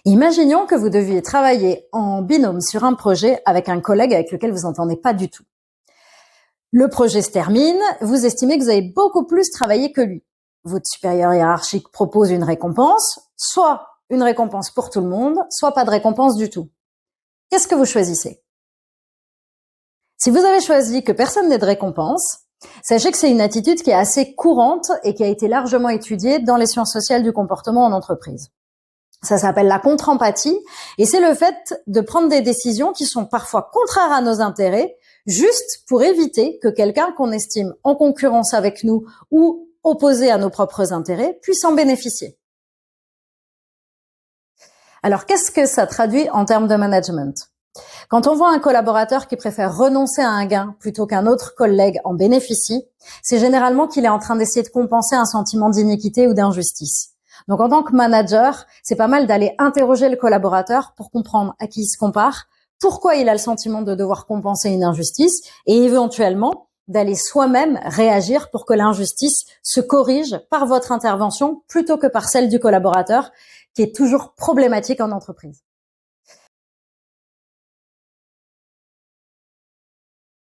Imaginons que vous deviez travailler en binôme sur un projet avec un collègue avec lequel vous n'entendez pas du tout. Le projet se termine, vous estimez que vous avez beaucoup plus travaillé que lui. Votre supérieur hiérarchique propose une récompense, soit une récompense pour tout le monde, soit pas de récompense du tout. Qu'est-ce que vous choisissez? Si vous avez choisi que personne n'ait de récompense, sachez que c'est une attitude qui est assez courante et qui a été largement étudiée dans les sciences sociales du comportement en entreprise. Ça s'appelle la contre-empathie et c'est le fait de prendre des décisions qui sont parfois contraires à nos intérêts juste pour éviter que quelqu'un qu'on estime en concurrence avec nous ou opposé à nos propres intérêts puisse en bénéficier. Alors, qu'est-ce que ça traduit en termes de management? Quand on voit un collaborateur qui préfère renoncer à un gain plutôt qu'un autre collègue en bénéficie, c'est généralement qu'il est en train d'essayer de compenser un sentiment d'iniquité ou d'injustice. Donc, en tant que manager, c'est pas mal d'aller interroger le collaborateur pour comprendre à qui il se compare, pourquoi il a le sentiment de devoir compenser une injustice et éventuellement d'aller soi-même réagir pour que l'injustice se corrige par votre intervention plutôt que par celle du collaborateur, qui est toujours problématique en entreprise.